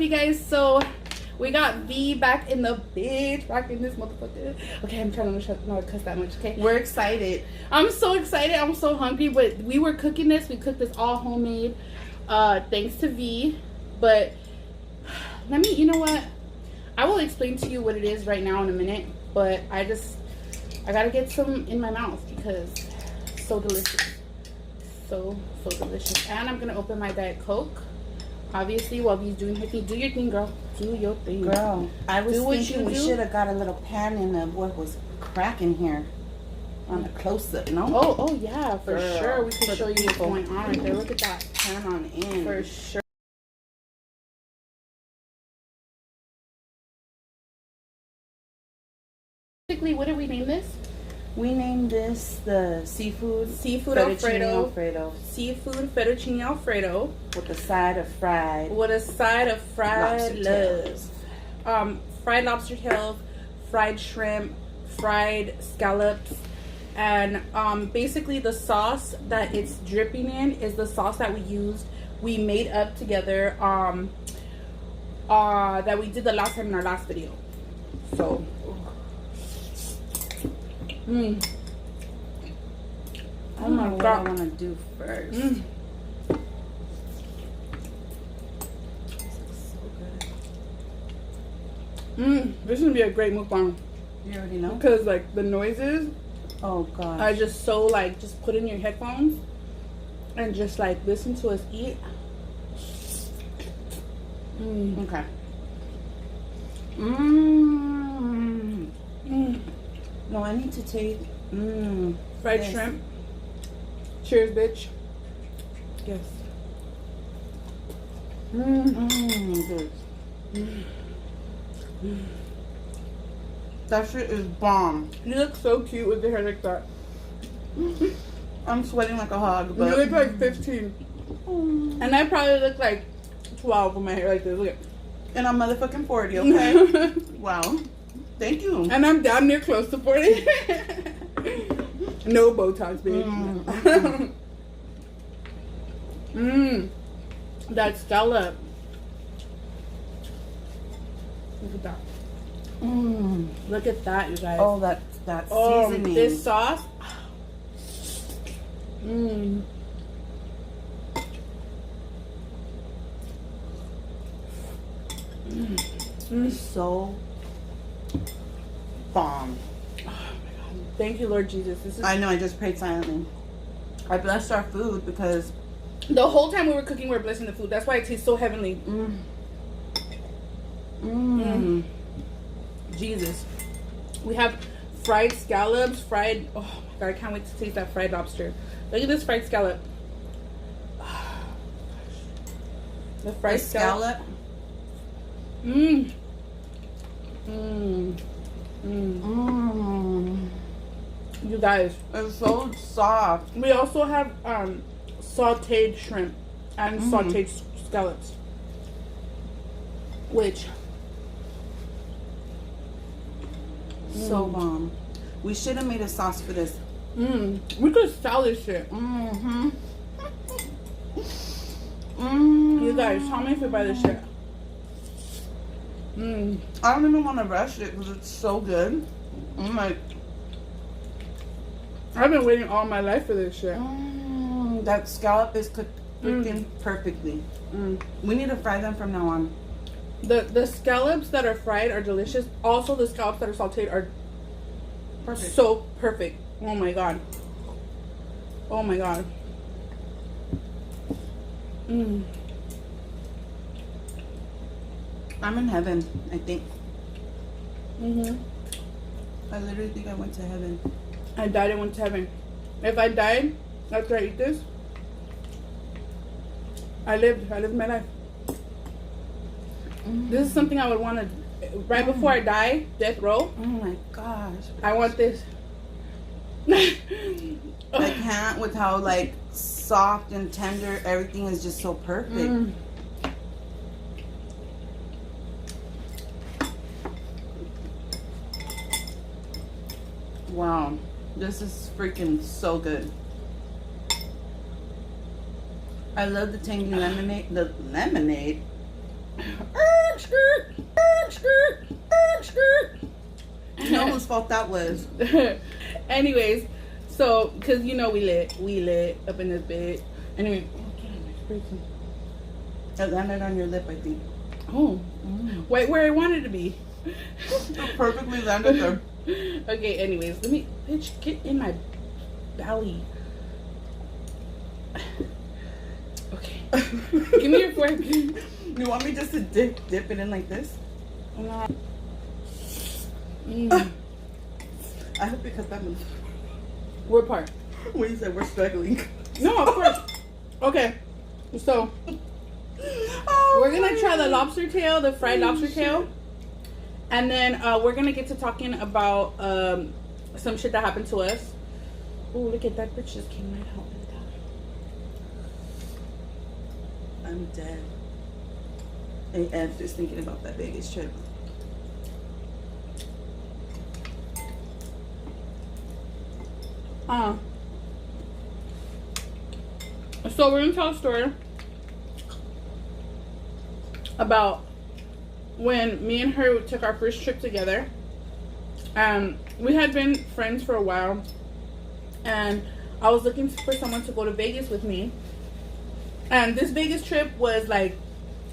you guys? So we got V back in the bitch, back in this motherfucker. Okay, I'm trying to not cuss that much. Okay, we're excited. I'm so excited. I'm so hungry. But we were cooking this. We cooked this all homemade, thanks to V. But let me, you know what? I will explain to you what it is right now in a minute. But I gotta get some in my mouth because it's so delicious. So delicious. And I'm gonna open my Diet Coke. Obviously, while V's doing her thing. Do your thing, girl. Do your thing. Girl, I was thinking we should have got a little pan in of what was cracking here. On a close-up, no? Oh, yeah, for sure. We can show you what's going on right there. Look at that. Pan on in. For sure. Basically, what did we name this? We named this the seafood Alfredo. Seafood fettuccine Alfredo. With a side of fried. With a side of fried tails. Fried lobster tails, fried shrimp, fried scallops, and basically the sauce that it's dripping in is the sauce that we made up together that we did the last time in our last video. So I don't know what I want to do first. This looks so good. This is gonna be a great mukbang. You already know? Because like the noises, oh gosh, are just so like, just put in your headphones and just like listen to us eat. Okay. No, I need to take Fried shrimp. Cheers, bitch. Yes. Good. That shit is bomb. You look so cute with your hair like that. I'm sweating like a hog, but you look like 15. And I probably look like 12 with my hair like this. Look at. And I'm motherfucking 40, okay? Wow. Thank you. And I'm down near close to 40. No Botox, babe. That scallop. Look at that. Look at that, you guys. Oh, that seasoning. This sauce. So bomb. Oh my God. Thank you, Lord Jesus. This is. I know, I just prayed silently. I blessed our food because the whole time we were cooking, we were blessing the food. That's why it tastes so heavenly. Jesus. We have fried scallops, fried. Oh my God, I can't wait to taste that fried lobster. Look at this fried scallop. The fried scallop. You guys, it's so soft. we also have sauteed shrimp and sauteed scallops, which so bomb. We should have made a sauce for this. We could sell this shit. You guys, tell me if you buy this shit. I don't even want to rush it because it's so good. I'm like, I've been waiting all my life for this shit. That scallop is cooked freaking perfectly. We need to fry them from now on. The scallops that are fried are delicious. Also, the scallops that are sauteed are Perfect. so perfect. Oh my God. Oh my God. I'm in heaven, I think. I literally think I went to heaven. I died and went to heaven. If I died after I eat this, I lived my life. This is something I would want to, right before I die, death row. Oh my gosh. I want this. I can't with how like soft and tender everything is, just so perfect. Wow, this is freaking so good. I love the tangy lemonade. The lemonade. fault that was. Anyways, so because we lit up in this bit. Anyway, It landed on your lip, I think. oh, wait, where I wanted to be. It perfectly landed there. Okay, anyways, let me, bitch, get in my belly. Okay. Give me your fork. You want me just to dip it in like this? I hope you cut that one. What part? When you said we're struggling. No, of course. Okay, so we're gonna try the lobster tail, the fried lobster tail, and then we're gonna get to talking about some shit that happened to us. Oh, look at that bitch just came right out. I'm dead. And Ed's just thinking about that Vegas trip. So we're gonna tell a story about when me and her took our first trip together. We had been friends for a while, and I was looking for someone to go to Vegas with me. And this Vegas trip was like,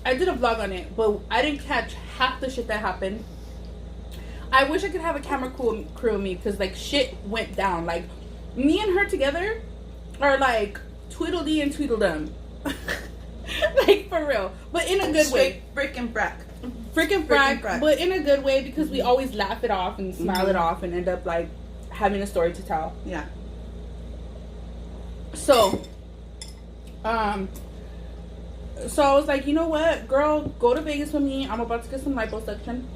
I did a vlog on it, but I didn't catch half the shit that happened. I wish I could have a camera crew with me, because like shit went down. Like me and her together are like Tweedledee and Tweedledum. Like for real, but in a good way. Frickin' frack. Freaking frack, but in a good way, because we always laugh it off and smile it off and end up like having a story to tell. Yeah. So I was like, you know what, girl, go to Vegas with me. I'm about to get some liposuction.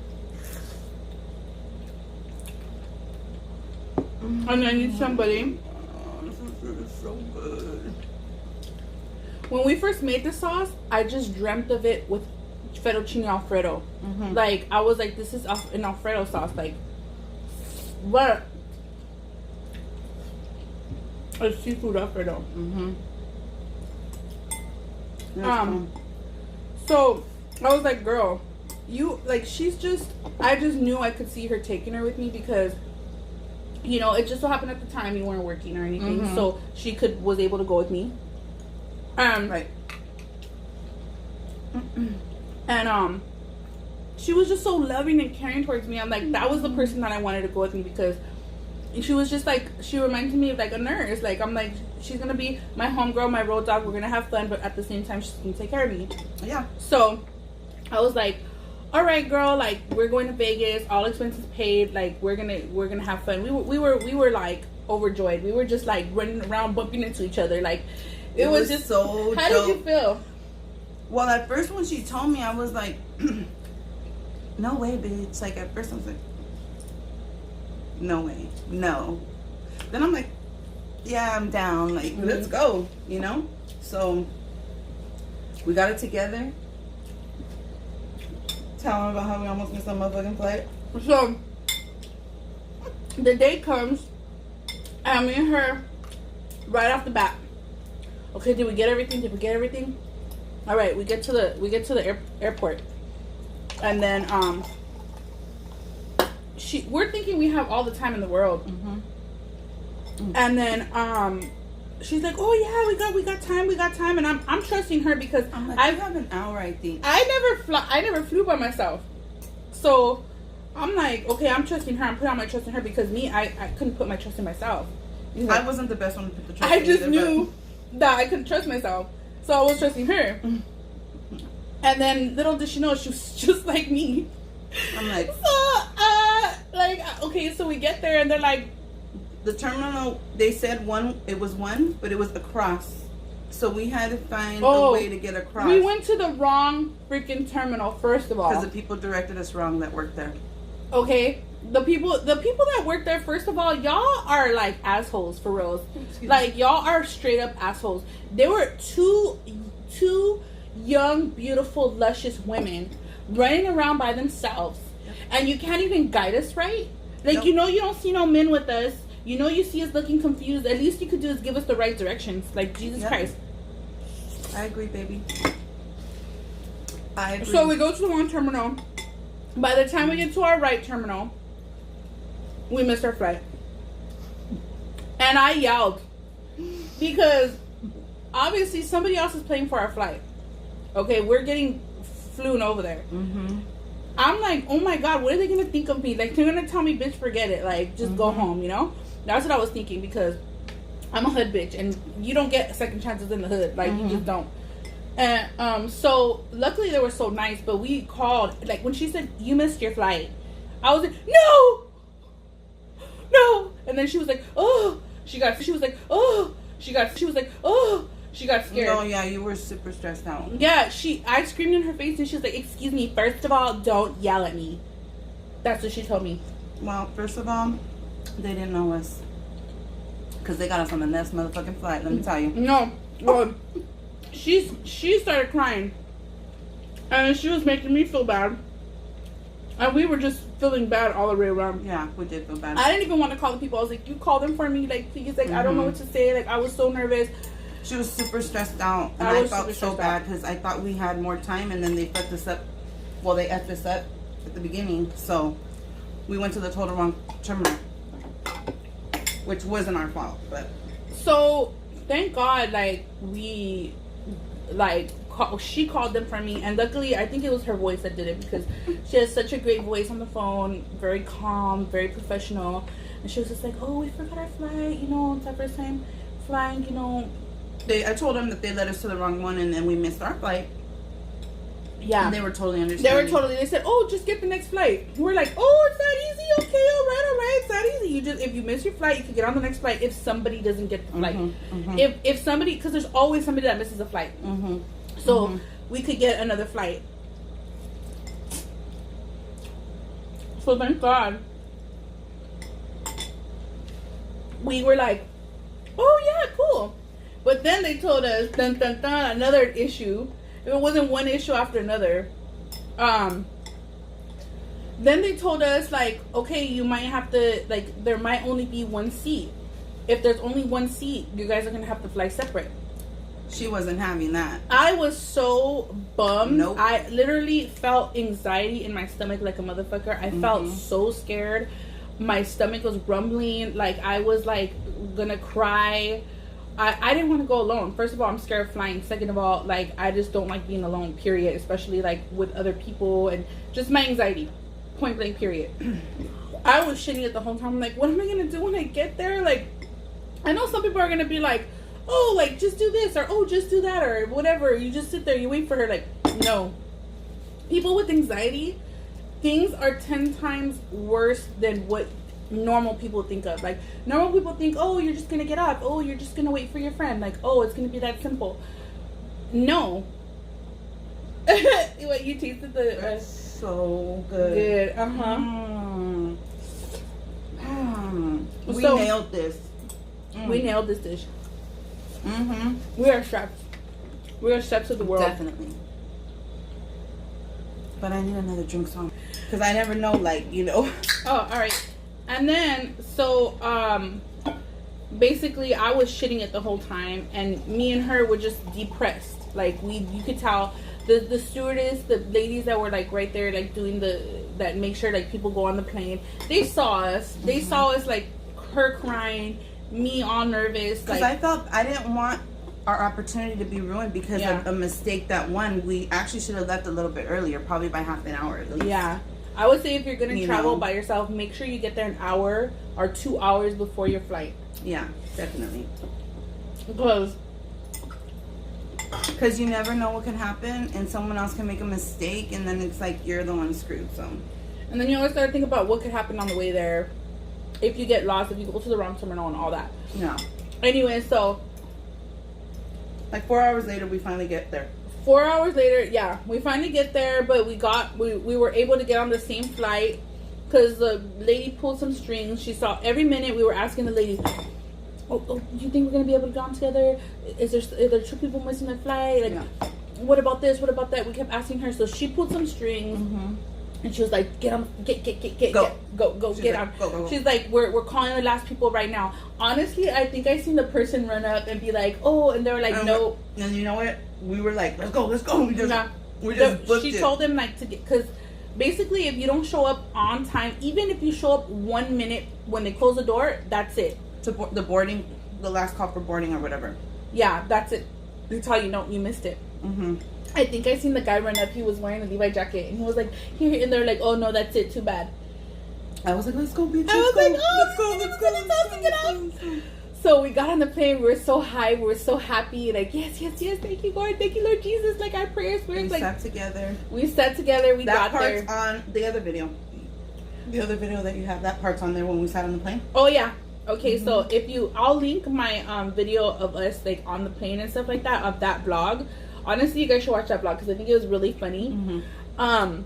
And I need somebody. Oh, this is so good. When we first made the sauce, I just dreamt of it with fettuccine Alfredo. Like, I was like, this is an Alfredo sauce. Like, what? A seafood Alfredo. So I was like, girl, you like, I just knew I could see her taking her with me, because it just so happened at the time you weren't working or anything, so she was able to go with me. Right. And she was just so loving and caring towards me. I'm like, that was the person that I wanted to go with me, because she was just like, she reminded me of like a nurse. Like, I'm like, she's gonna be my homegirl, my road dog. We're gonna have fun, but at the same time, she's gonna take care of me. Yeah. So I was like, all right, girl, like, we're going to Vegas, all expenses paid. Like, we're gonna have fun. We were like overjoyed. We were just like running around, bumping into each other. Like, it was just so. How did you feel? Well, at first when she told me, I was like, no way, bitch. Like, at first I was like, no way, no. Then I'm like, yeah, I'm down. Like, let's go, So we got it together. Tell them about how we almost missed our motherfucking flight. So the day comes, and me and her, right off the bat. Okay, did we get everything? All right, we get to the airport, and then we're thinking we have all the time in the world, and then she's like, oh yeah, we got time, and I'm trusting her, because I'm like, I have an hour, I think. I never flew by myself, so I'm like, okay, I'm trusting her. I'm putting all my trust in her, because I couldn't put my trust in myself. I wasn't the best one to put the trust. I just knew that I couldn't trust myself, so I was trusting her. And then little did she know, she was just like me. I'm like, okay, so we get there, and they're like, the terminal, they said it was one, but it was across. So we had to find a way to get across. We went to the wrong freaking terminal, first of all. Because the people directed us wrong that worked there. Okay. The people that work there, first of all, y'all are like assholes, for reals. Like, y'all are straight up assholes. There were two young, beautiful, luscious women running around by themselves. Yep. And you can't even guide us right. Like, nope. You don't see no men with us. You see us looking confused. At least you could do is give us the right directions. Like, Jesus Christ. I agree, baby. I agree. So we go to the wrong terminal. By the time we get to our right terminal, we missed our flight. And I yelled because obviously somebody else is paying for our flight. Okay, we're getting flown over there. Mm-hmm. I'm like, oh my God, what are they going to think of me? Like, they're going to tell me, bitch, forget it. Like, just go home, you know? That's what I was thinking because I'm a hood bitch. And you don't get second chances in the hood. Like, you just don't. And so, luckily, they were so nice. But we called. Like, when she said, you missed your flight, I was like, no! No! And then she was like, oh! She was like, oh! She was like, oh! She got scared. No, yeah, you were super stressed out. Yeah, I screamed in her face and she was like, excuse me, first of all, don't yell at me. That's what she told me. Well, first of all, they didn't know us. Because they got us on the next motherfucking flight, let me tell you. No. Well, she started crying. And she was making me feel bad. And we were just feeling bad all the way around. Yeah, we did feel bad. I didn't even want to call the people. I was like, you call them for me. Like, please. Like, I don't know what to say. Like, I was so nervous. She was super stressed out, and I felt so bad because I thought we had more time, and then they fucked us up. Well, they effed us up at the beginning, so we went to the total wrong terminal, which wasn't our fault. But so thank God, like she called them for me, and luckily I think it was her voice that did it because she has such a great voice on the phone, very calm, very professional, and she was just like, oh, we forgot our flight, you know, it's our first time flying, you know. I told them that they led us to the wrong one, and then we missed our flight. Yeah. And they were totally understanding. They said, oh, just get the next flight. We're like, oh, it's that easy. Okay, all right, it's that easy. You just, if you miss your flight, you can get on the next flight if somebody doesn't get the flight. If somebody, because there's always somebody that misses a flight. So we could get another flight. So thank God. We were like, oh yeah, cool. But then they told us, dun, dun, dun, another issue. It wasn't one issue after another. Then they told us, like, okay, you might have to, like, there might only be one seat. If there's only one seat, you guys are going to have to fly separate. She wasn't having that. I was so bummed. Nope. I literally felt anxiety in my stomach like a motherfucker. I felt so scared. My stomach was rumbling. Like, I was, like, going to cry. I didn't want to go alone. First of all, I'm scared of flying. Second of all, like, I just don't like being alone, period. Especially, like, with other people and just my anxiety. Point blank, period. I was shitting it the whole time. I'm like, what am I going to do when I get there? Like, I know some people are going to be like, oh, like, just do this, or oh, just do that, or whatever. You just sit there, you wait for her. Like, no. People with anxiety, things are 10 times worse than what normal people think of. Like, normal people think, oh, you're just gonna get up, oh, you're just gonna wait for your friend, like, oh, it's gonna be that simple. No. What, you tasted the so good. We nailed this. We nailed this dish. We are chefs. We are chefs of the world. Definitely. But I need another drink song because I never know, like, you know. Oh, all right. And then, so, basically, I was shitting it the whole time, and me and her were just depressed. Like, you could tell, the stewardess, the ladies that were, like, right there, like, doing that make sure, like, people go on the plane, they saw us. They saw us, like, her crying, me all nervous. Because like, I didn't want our opportunity to be ruined because of a mistake that we actually should have left a little bit earlier, probably by half an hour at least. Yeah. I would say if you're going to travel by yourself, make sure you get there an hour or 2 hours before your flight. Yeah, definitely. Because you never know what can happen, and someone else can make a mistake, and then it's like you're the one screwed. So. And then you always got to think about what could happen on the way there. If you get lost, if you go to the wrong terminal and all that. Yeah. Anyway, so. Like 4 hours later, we finally get there. 4 hours later, yeah, we finally get there, but we were able to get on the same flight because the lady pulled some strings. She saw every minute we were asking the lady, oh, do you think we're gonna be able to go on together? Are there two people missing their flight? Like, what about this? What about that? We kept asking her, so she pulled some strings. And she was like, get on, get on. She's like, we're calling the last people right now. Honestly, I think I seen the person run up and be like, oh, and they were like, no. And you know what? We were like, let's go. We just she told them, like, to get, because basically, if you don't show up on time, even if you show up 1 minute when they close the door, that's it. To the boarding, the last call for boarding or whatever. Yeah, that's it. That's how you know you missed it. Mm-hmm. I think I seen the guy run up. He was wearing a Levi jacket, and he was like, here, and they're like, oh no, that's it. Too bad. I was like, let's go, bitch. I was Let's like, go. oh, Let's go. let's go, get off. So we got on the plane. We were so high. We were so happy. Like, yes. Thank you, Lord. Thank you, Lord Jesus. Like, our prayers were We like, sat together. We sat together. We That got there. part's on the other video. The other video that you have, that part's on there when we sat on the plane. Oh, yeah. Okay, so if you, I'll link my video of us, like, on the plane and stuff like that, of that vlog. Honestly, you guys should watch that vlog because I think it was really funny. Mm-hmm.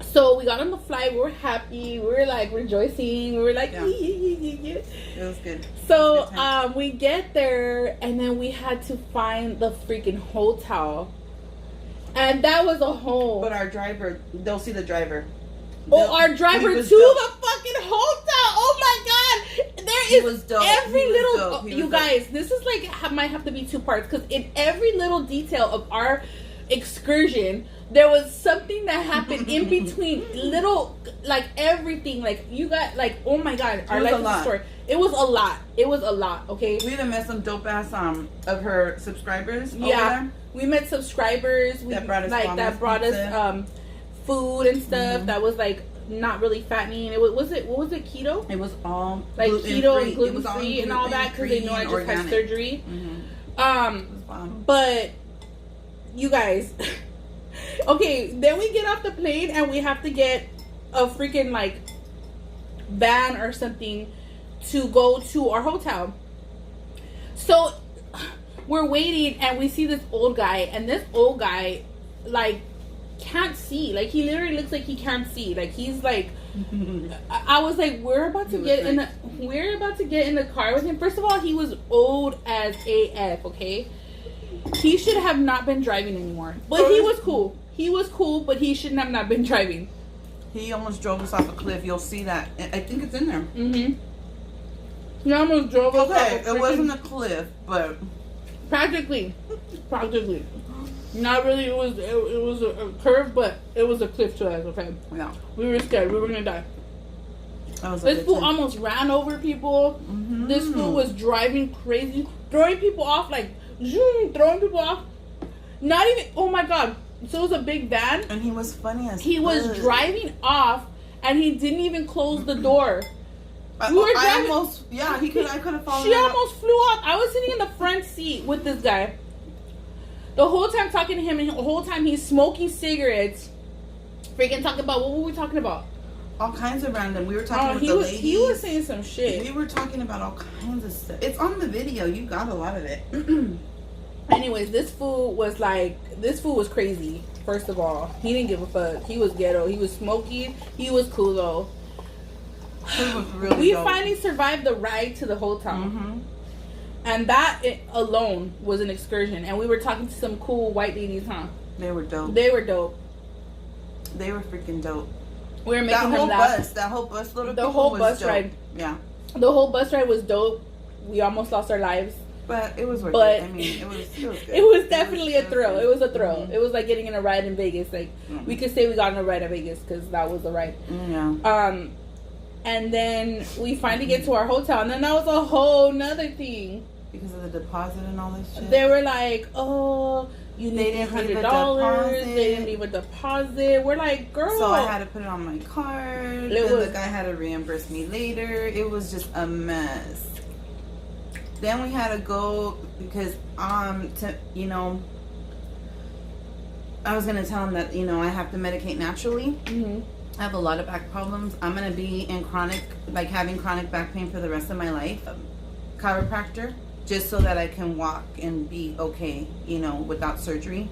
So we got on the flight. We were happy. We were like rejoicing. We were like, Yeah. It was good. So we get there, and then we had to find the freaking hotel, and that was a home. But our driver, they'll see the driver. Our driver to the fucking hotel. Oh my god! There is every little. You guys, this is like might have to be 2 parts because in every little detail of our excursion, there was something that happened in between. Little, like everything. Like you got like, oh my god, our life is a story. It was a lot. It was a lot. Okay. We even met some dope ass of her subscribers. Yeah, over there. We met subscribers. That brought us that brought us food and stuff that was like not really fattening. It was what was it, keto? It was all like keto and gluten free free and all that because they know I just had surgery. But you guys, okay, then we get off the plane and we have to get a freaking like van or something to go to our hotel. So we're waiting and we see this old guy, and this old guy like can't see. Like he literally looks like he can't see. Like he's like I was like, we're about to get in the car with him. First of all, he was old as AF, okay? He should have not been driving anymore. But he was cool. He was cool, but he should have not been driving. He almost drove us off a cliff. You'll see that. I think it's in there. Mm-hmm. He almost drove us off a cliff. It wasn't a cliff, but practically. Not really. It was a curve, but it was a cliff to us. Okay. Yeah. We were scared. We were gonna die. This fool almost ran over people. Mm-hmm. This fool was driving crazy, throwing people off like zoom, throwing people off. Not even. Oh my god. So it was a big van, and he was funny as he was driving off, and he didn't even close the door. We were driving. I could have followed. She almost flew off. I was sitting in the front seat with this guy. The whole time talking to him, and the whole time he's smoking cigarettes. Freaking talking about, what were we talking about? All kinds of random. We were talking with the ladies. He was saying some shit. We were talking about all kinds of stuff. It's on the video. You got a lot of it. Anyways, this fool was crazy. First of all, he didn't give a fuck. He was ghetto. He was smoking. He was cool though. He was really we dope. finally survived the ride to the hotel. Mm-hmm. And that alone was an excursion. And we were talking to some cool white ladies, huh? They were dope. They were dope. They were freaking dope. We were making them laugh. That whole bus, the whole bus ride. Yeah. The whole bus ride was dope. We almost lost our lives. But it was worth it. I mean, it was good. It was definitely a thrill. It was a thrill. Mm-hmm. It was like getting in a ride in Vegas. Like, we could say we got in a ride at Vegas because that was the ride. Yeah. And then we finally get to our hotel. And then that was a whole nother thing. Because of the deposit and all this shit. They were like, oh, you need $100. They didn't leave a deposit. We're like, girl. So I had to put it on my card. The guy had to reimburse me later. It was just a mess. Then we had to go because, I was going to tell him that, I have to medicate naturally. Mm-hmm. I have a lot of back problems. I'm going to be in having chronic back pain for the rest of my life. Chiropractor, just so that I can walk and be okay, without surgery.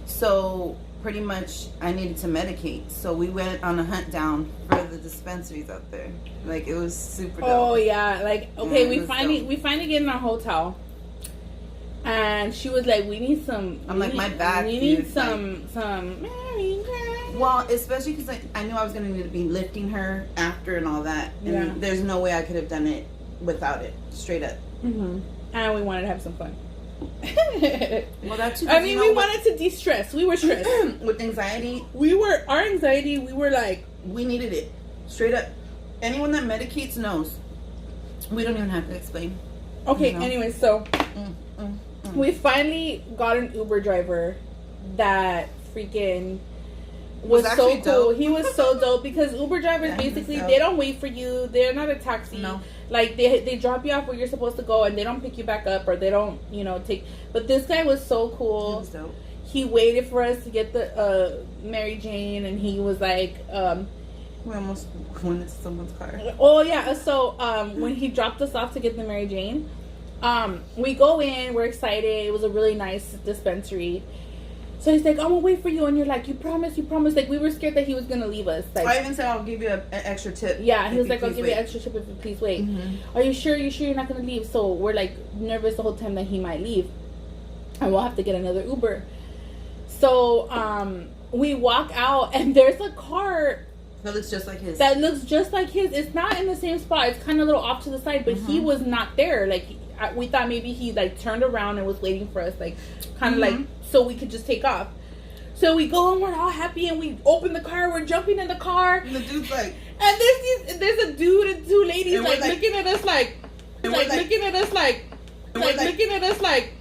So pretty much I needed to medicate. So we went on a hunt down for the dispensaries out there. Like, it was super dope. Oh yeah, like, okay, we finally get in our hotel. And she was like, we need some. I'm like, my back. We need some. Well, especially because I knew I was going to need to be lifting her after and all that. And there's no way I could have done it without it. Straight up. Mm-hmm. And we wanted to have some fun. Well, that's. I mean, we wanted to de-stress. We were stressed with anxiety. Our anxiety. We were like, we needed it straight up. Anyone that medicates knows. We don't even have to explain. Okay. You know? Anyway, so we finally got an Uber driver that freaking was so cool. Dope. He was so dope because Uber drivers basically they don't wait for you. They're not a taxi. No. Like they drop you off where you're supposed to go and they don't pick you back up or they don't take. But this guy was so cool. He was dope. He waited for us to get the Mary Jane and he was like. We almost went into someone's car. Oh yeah. So when he dropped us off to get the Mary Jane, we go in. We're excited. It was a really nice dispensary. So he's like, I'm gonna wait for you, and you're like, you promise. Like, we were scared that he was gonna leave us. Like, I even said, I'll give you an extra tip. Yeah, he was like, I'll give you an extra tip if you please wait. Mm-hmm. Are you sure? You're not gonna leave? So we're like nervous the whole time that he might leave, and we'll have to get another Uber. So we walk out, and there's a car that looks just like his. It's not in the same spot. It's kind of a little off to the side, but he was not there. Like, we thought maybe he like turned around and was waiting for us, like kind of like so we could just take off. So we go and we're all happy and we open the car. We're jumping in the car. And the dude's like, and there's a dude and two ladies like looking at us like looking at us like looking at us like.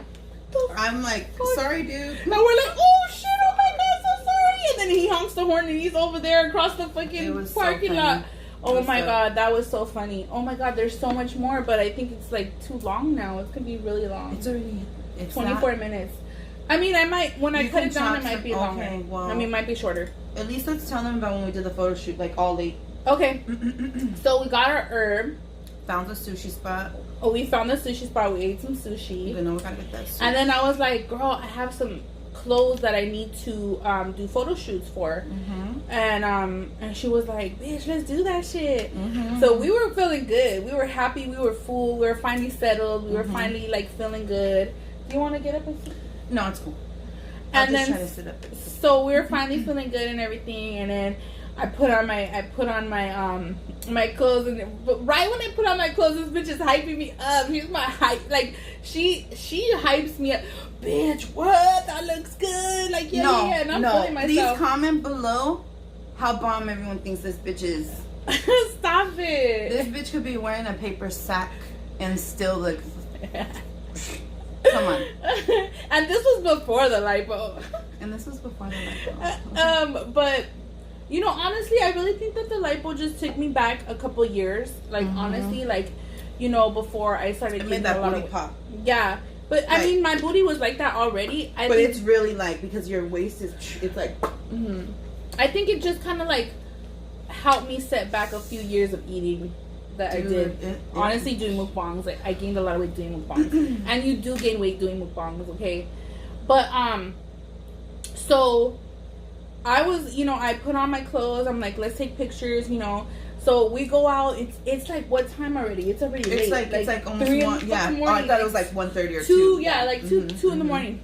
I'm like, sorry, dude. And we're like, oh shit, oh my god, so sorry. And then he honks the horn and he's over there across the fucking parking lot. Oh my god, that was so funny. Oh my god, there's so much more, but I think it's like too long now. It's gonna be really long. It's 24 minutes. I mean, I might, when I cut it down, it might be longer. Well, I mean, it might be shorter. At least let's tell them about when we did the photo shoot, like all late. Okay. So we got our herb. Found the sushi spot. Oh, we found the sushi spot. We ate some sushi. You know, we gotta get that sushi. And then I was like, girl, I have some clothes that I need to do photo shoots for. And she was like, bitch, let's do that shit. So we were feeling good. We were happy. We were full. We were finally settled. We were finally like feeling good. Do you want to get up and sit? No, it's cool. And then try to sit up. So we were finally feeling good and everything. And then I put on my my clothes, but right when I put on my clothes, this bitch is hyping me up. She's my hype. Like she hypes me up. Bitch, what? That looks good. Like yeah. And I'm feeling myself. Please comment below how bomb everyone thinks this bitch is. Stop it. This bitch could be wearing a paper sack and still look. Come on. And this was before the lipo. But you know, honestly, I really think that the lipo just took me back a couple years. Like honestly, like you know, before I started getting that a lot booty of pop. Yeah, but I mean, my booty was like that already. But it's really like because your waist is, it's like. I think it just kind of like helped me set back a few years of eating that I did. Honestly, doing mukbangs, like I gained a lot of weight doing mukbangs, and you do gain weight doing mukbangs, okay? But so I was, you know, I put on my clothes. I'm like, let's take pictures, you know. So we go out. It's like what time already? It's already late. It's like almost 1. Yeah. Oh, I thought it was like 1:30 or 2. Yeah, like 2 in the morning.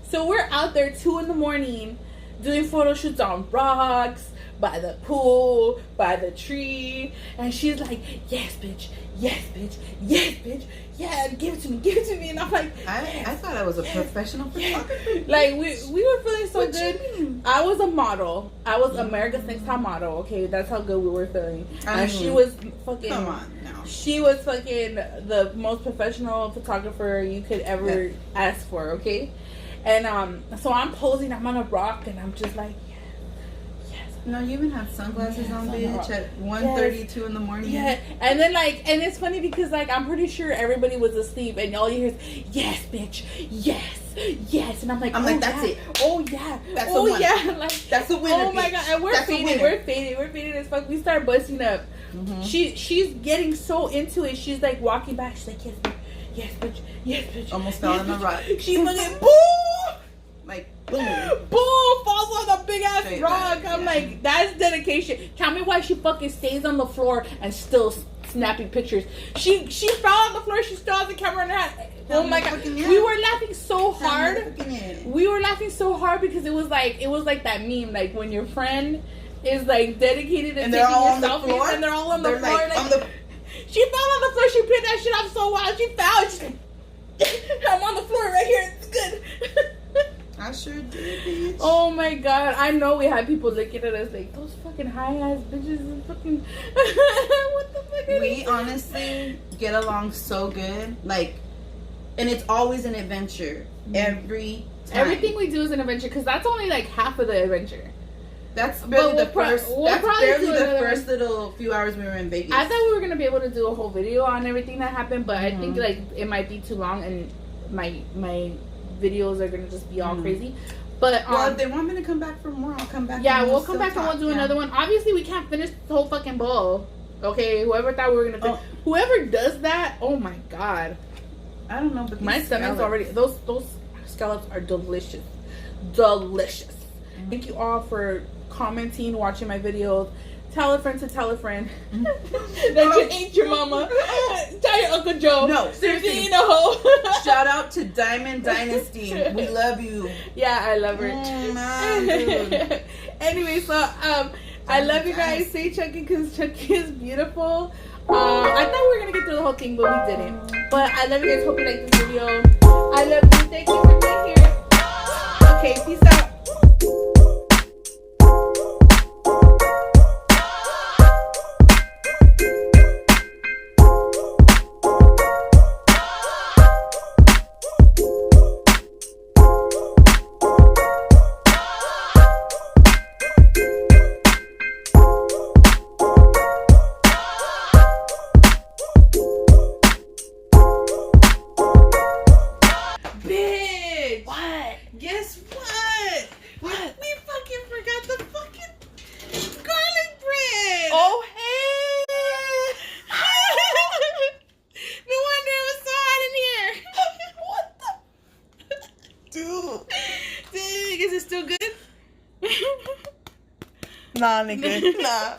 So we're out there 2 in the morning doing photo shoots on rocks, by the pool, by the tree, and she's like, yes bitch, yes bitch, yes bitch, yeah, give it to me, and I'm like, I thought I was a professional photographer. Like we were feeling so good. I was a model. I was America's Next Top Model. Okay, that's how good we were feeling. And she was fucking. Come on now. She was fucking the most professional photographer you could ever ask for. Okay, and so I'm posing. I'm on a rock, and I'm just like. No, you even have sunglasses on, bitch, at 1:32 in the morning. Yeah, and then and it's funny because I'm pretty sure everybody was asleep, and all you hear is yes, bitch, yes, and I'm like, that's it. Oh yeah, that's the one. Yeah, like that's the winner. Oh my god, and we're faded as fuck. We start busting up. She's getting so into it. She's like walking back. She's like, yes, bitch. Almost fell on the rock. She's fucking boom. Like boom, falls on a big ass rock. I'm like, that's dedication. Tell me why she fucking stays on the floor and still snapping pictures. She fell on the floor. She still has the camera in her hand. Oh my god, we were laughing so hard. We were laughing so hard because it was like that meme, like when your friend is like dedicated to taking your selfies and they're all on the floor. She fell on the floor. She picked that shit up so wild. She fell. She's like. I'm on the floor right here. It's good. I sure did, bitch. Oh my god. I know we had people looking at us like, those fucking high ass bitches and fucking what the fuck are We these? honestly get along so good. Like, and it's always an adventure. Every time. Everything we do is an adventure because that's only like half of the adventure. That's barely we'll the first. we'll That's probably barely do the another first little few hours we were in Vegas. I thought we were gonna be able to do a whole video on everything that happened, but I think like it might be too long and my videos are gonna just be all crazy. But well, if they want me to come back for more, I'll come back. Yeah, and we'll come back and we'll do another one. Obviously, we can't finish the whole fucking bowl. Okay, whoever thought we were gonna finish, whoever does that, oh my god, I don't know, but my stomach's already. Those scallops are delicious, delicious. Thank you all for commenting, watching my videos. Tell a friend to tell a friend that you ain't your mama. Tell your Uncle Joe. No, seriously. You ain't a hoe. Shout out to Diamond Dynasty. We love you. Yeah, I love her. Man, dude. Anyway, so I love you guys. Say Chucky because Chucky is beautiful. I thought we were gonna get through the whole thing, but we didn't. But I love you guys. Hope you like this video. I love you. Thank you for being here. Okay, peace out. Guess what? What? We fucking forgot the fucking garlic bread. Oh, hey! No wonder it was so hot in here. What the? Dude, is it still good? Nah, nigga. Nah.